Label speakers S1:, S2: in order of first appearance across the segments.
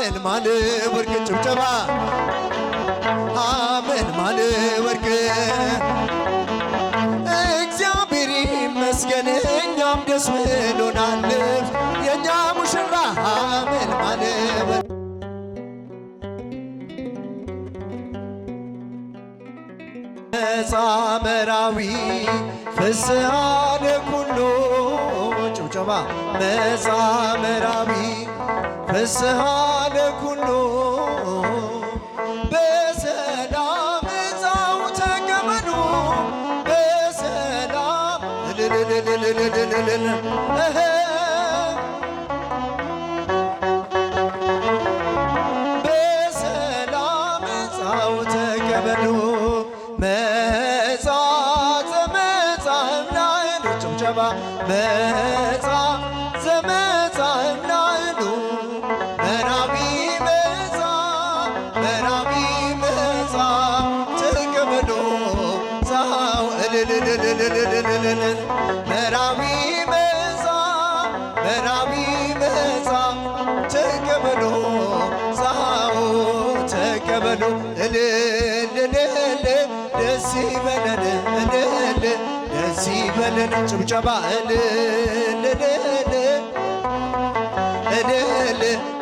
S1: አመልማል ወርቅ ጭብጨባ አመልማል ወርቅ እግዚአብሔር ይመስገን እኛም ደስ ብሎናል የኛ ሙሽራ አመልማል ወርቅ መጻመራዊ ፍስሐ ለኩሉ ጭብጨባ መጻመራዊ ፍስሐ ለኩሉ በሰላም እዛው ተቀመጡ በሰላም በሰላም እዛው ተቀመጡ መጻ ዘመጻም ናይሉ ጭብጨባ መጻ ዘመጻም ናይሉ መራዊ መጻ መራዊ መጻ ተቀበሉ ዛው መራዊ መጻ መራዊ መጻ ተቀበሉ ዛው ተቀበሉ ደስ ይበለን ደስ ይበለን ጭብጨባ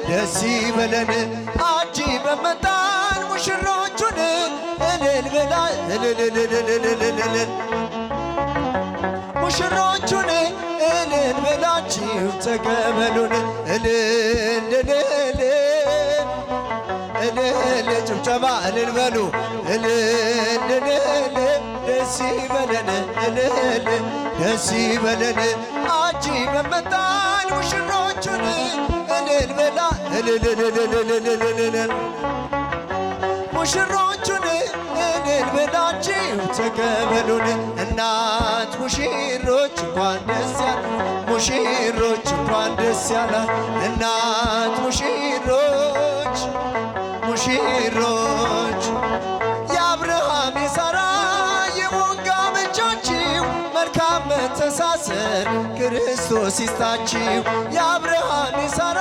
S1: ደስ ይበለን አጅበን መጣን ሙሽሮቹን እልል በላ ሙሽሮቹን እልል በላችሁ ተቀበሉን እልል ጭብጨባ እልል በሉ ደስ ይበለን ደስ ይበለን አጅበን መጣን ሙሽሮቹን እልል በላ ሙሽሮቹን እልል በላችሁ ተቀበሉን እናት ሙሽሮች እንኳን ደስ ያለ ሙሽሮች እንኳን ደስ ያለ እናት ሙሽሮች የአብርሃም የሳራ የሞት ጋብቻችሁ መልካም መተሳሰር ክርስቶስ ይስጣችሁ የአብርሃም የሳራ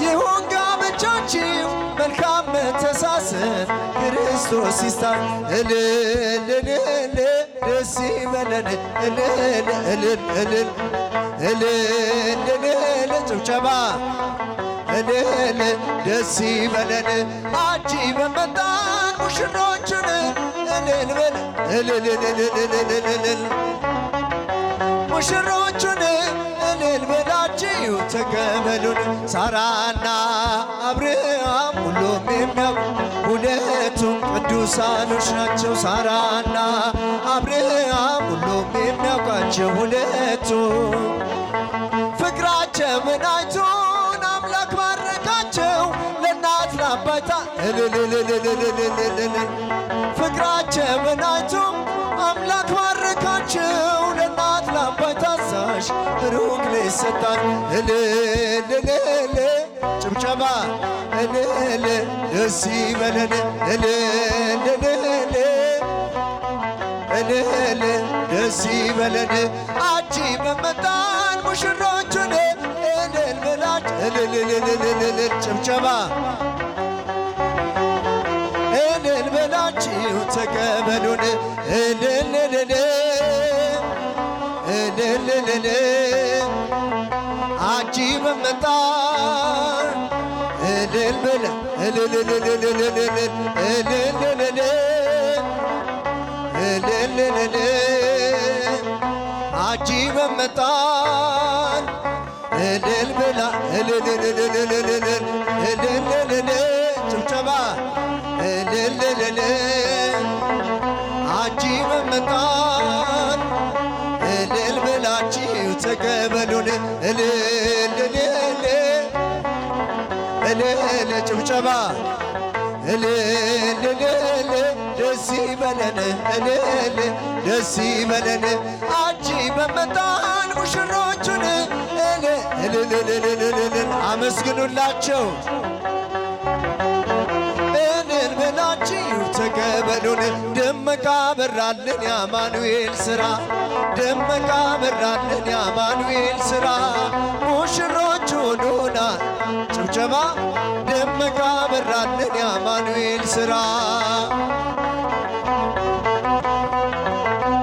S1: የሞት ጋብቻችሁ መልካም መተሳሰር ክርስቶስ ይስጣችሁ እልል ደስ ይበለን እልል ጭብጨባ ደስ ይበለን አጅበን መጣን ሙሽሮቹን ሙሽሮቹን እልል በላችሁ ተቀበሉን ሳራና አብርሃም ሁሉም የሚያውቁ ሁለቱም ቅዱሳኖች ናቸው ሳራና አብርሃም ሁሉም የሚያውቃቸው ሁለቱም ፍቅራቸውን አይቶ አምላክ ባረካቸው ለእናት ለአባታ ፍቅራቸውን አይቶ አምላክ ባረካቸው ለእናት ለአባታ አዛዥ ሩቅ ሊሰጣን ጭብጨባ ደስ ይበለን ደስ ይበለን አጅበን መጣን ሙሽሮቹን እልል በላችሁ ጭብጨባ እልል በላችሁ ተቀበሉን አጅበን መጣን እልል በላ አጅበን መጣን እልል በላ ጭብጨባ አጅበን መጣን እልል በላችሁ ተቀበሉን ጭብጨባ ደስ ይበለን ደስ ይበለን አጅበን መጣን ሙሽሮቹን አመስግኑላቸው እልል በላችሁ ተቀበሉን ደመቃ በራልን የአማኑኤል ሥራ ደመቃ በራልን የአማኑኤል ሥራ ሙሽሮቹ ሆኖናል ጭብጨባ ደመቃ በራልን የአማኑኤል ሥራ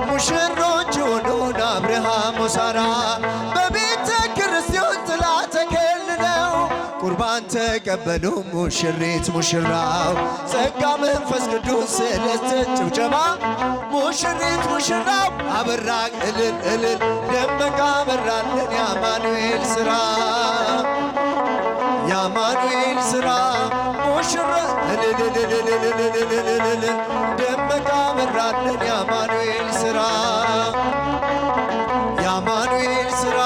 S1: ሙሽሮች ሆኖን አብርሃም ወሳራ በቤተ ክርስቲያን ጥላ ተከልለው ቁርባን ተቀበሉ ሙሽሪት ሙሽራው ጸጋ መንፈስ ቅዱስ ስለስተ ጭብጨባ ሙሽሪት ሙሽራው አበራ እልል እልል ደመቃ በራልን የአማኑኤል ሥራ የአማኑኤል ሥራ ሙሽራ እልል እልል እልል ደመቃ በራልን የአማኑኤል ሥራ የአማኑኤል ሥራ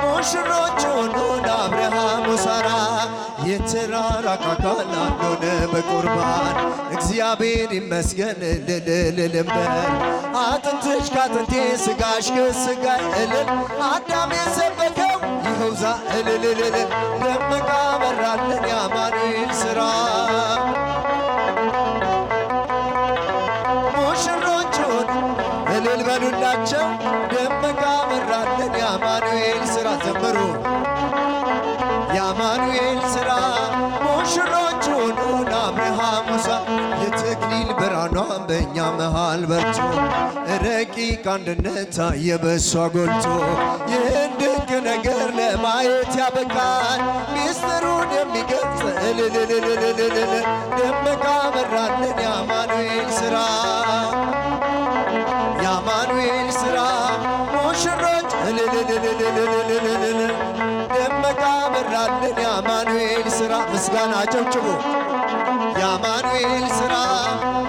S1: ሙሽሮች ሆኖን አብርሃም ወሳራ የተራራቀ አካል አንድ ሆነ በቁርባን እግዚአብሔር ይመስገን እልል እልል እንበል አጥንትሽ ከአጥንቴ ሥጋሽ ከሥጋዬ እልል አዳም የሰበከው ይኸው ዛ እልል እልል ደመቃ በራልን የአማኑኤል ሥራ ሙሽሮች ሆኑ እልል በሉላቸው ደመቃ በራልን የአማኑኤል ሥራ ዘምሩ የአማኑኤል ሥራ ሙሽሮች ሆኑን አብርሃም ወሳራ የተክሊል ብርሃኗን በእኛ መሃል በርቶ ረቂቅ አንድነት ታየ በሷ ጎልቶ ይህን ድንቅ ነገር ለማየት ያበቃል ሚስጥሩን የሚገልጽ እልልልልልልል ደመቃ በራልን የአማኑኤል ሥራ የአማኑኤል ሥራ ሙሽሮች እልልልልልልልል ደመቃ በራልን የአማኑኤል ሥራ ምስጋና ጨብጭቡ የአማኑኤል ሥራ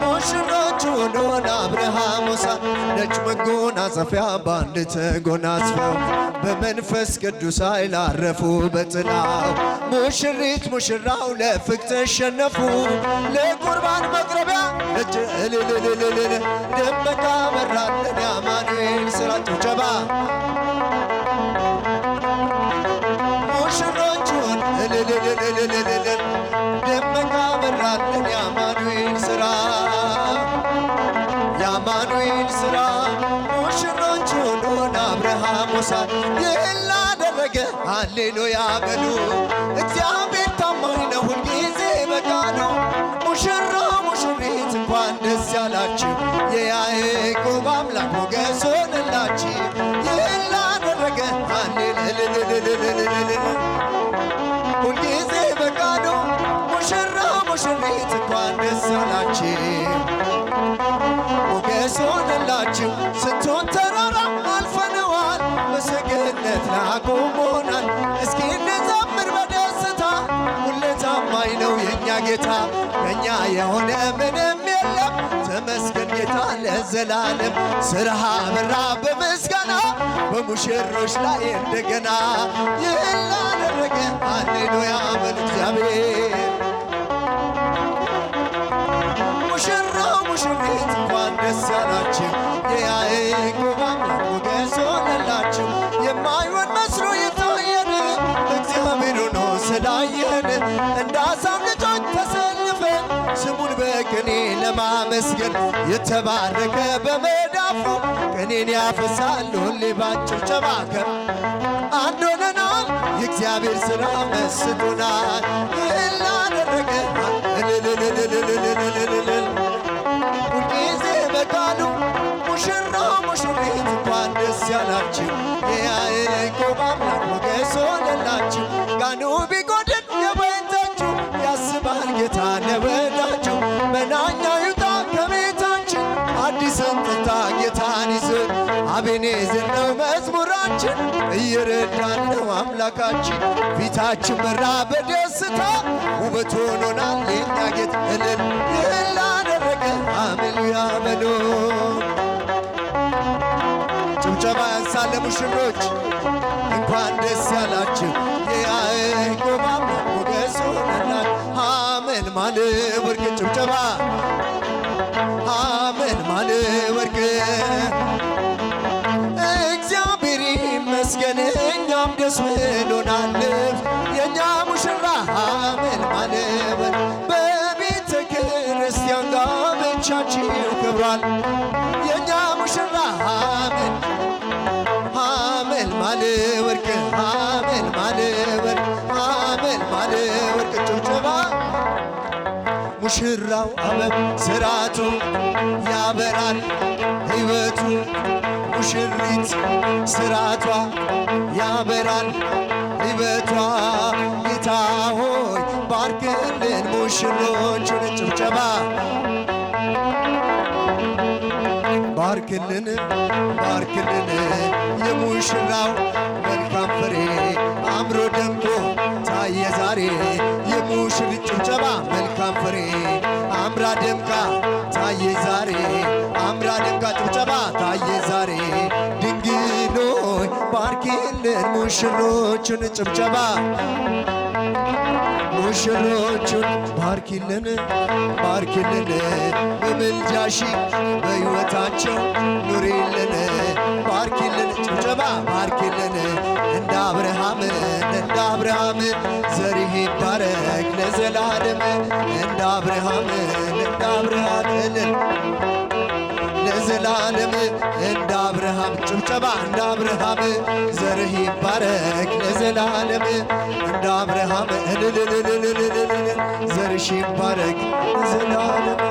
S1: ሙሽሮች ሆኖን አብርሃም ወሳራ ነጭ መጎናጸፊያ በአንድ ተጎናጽፈው በመንፈስ ቅዱስ ኃይል አረፉ በጥላው ሙሽሪት ሙሽራው ለፍቅር ተሸነፉ ለቁርባን መቅረቢያ ነጭ እልልልልል ደመቃ በራልን የአማኑኤል ሥራ ጭብጨባ ሙሽሮች ሆን እልልልልልልል ደመቃ በራልን የአማኑኤል ሥራ የአማኑኤል ሥራ ሙሽሮች ሆኖን አብርሃም ወሳራ ይህን ላደረገ ሃሌሉያ በሉ እግዚአብሔር ታማኝ ነው ሁልጊዜ በቃሉ ሙሽራ ሙሽሪት እንኳን ደስ ያላችሁ የያዕቆብ አምላክ ሞገስ ሆነላችሁ ይህን ላደረገ ሃሌሉያ ሁልጊዜ በቃሉ ሙሽራ ሙሽሪት እንኳን ደስ ያላችሁ ሞገስ ሆነላችሁ ስንቱን ተራራ አልፈነዋል በሰገነት ላቆሞናል እስኪ እንዘምር በደስታ ሁሌ ታማኝ ነው የእኛ ጌታ ከእኛ የሆነ ምንም የለም ተመስገን ጌታ ለዘላለም ሥራህ በራ በምስጋና በሙሽሮች ላይ እንደገና ይህን ላደረገ ሃሌሉያ በሉ እግዚአብሔር ሙሽራው ሙሽሪት እንኳን ደስ ያላችሁ የያዕቆብ አምላክ ሞገስ ሆነላችሁ የማይሆን መስሎ የታየን እግዚአብሔር ሆኖ ስላየን እንደ አሳብ ልጆች ተሰልፈን ስሙን በቅኔ ለማመስገን የተባረከ በመዳፉ ቅኔን ያፈሳል ሁሌ ባጭብጨባ አንድ ሆነናል የእግዚአብሔር ሥራ መስጦናል ይህን ላደረገ ሁልጊዜ በቃሉ ሙሽራ ሙሽሪት እንኳን ደስ ያላችሁ የያዕቆብ አምላክ ሞገስ ሆነላችሁ ጋኑ ቢጎድል የወይን ጠጁ ያስባል ጌታ ለወዳጁ መናኛው ይውጣ ከቤታችን አዲስን ጥንታ ጌታን ይዘን አቤኔዘር ነው መዝሙራችን እየረዳን ነው አምላካችን ፊታችን በራ በደስታ ውበት ሆኖናል የኛ ጌታ እልል ይህን ላደረገ ሃሌሉያ በሉ ጭብጨባ ያንሳል ለሙሽሮች እንኳን ደስ ያላችሁ የያዕቆብ አምላክ ሞገስ ሆነላችሁ ሐመልማል ወርቅ ጭብጨባ ሐመልማል ወርቅ እግዚአብሔር ይመስገን እኛም ደስ ብሎናል የእኛ ሙሽራ ሐመልማል ወርቅ በቤተ ክርስቲያን ጋብቻችሁ ክብሯል የእኛ ሙሽራ ሐመልማል ወርቅ ሐመልማል ወርቅ ሙሽራው አበብ ስራቱ ያበራል ሕይወቱ ሙሽሪት ስራቷ ያበራል ሕይወቷ ጌታ ሆይ ባርክልን ሙሽሮቹን ጭብጨባ ባርክልን ባርክልን የሙሽራው መልካም ፍሬ አምሮ ደምቆ ታየ ዛሬ የሙሽሪት ጭብጨባ መልካም ፍሬ አምራ ደምቃ ታየ ዛሬ አምራ ደምቃ ጭብጨባ ታየ ዛሬ ድንግሎይ ባርኪልን ሙሽሮቹን ጭብጨባ ሙሽሮቹን ባርኪልን ባርኪልን በምልጃሺ በሕይወታቸው ኑሪልን ባርኪልን ጭብጨባ ባርኪልን እንደ አብርሃም ዘርህ ይባረክ ለዘላለም እንደ አብርሃም ለዘላለም እንደ አብርሃም ጭብጨባ እንደ አብርሃም ዘርህ ይባረክ ለዘላለም እንደ አብርሃም ዘርሽ ይባረክ ለዘላለም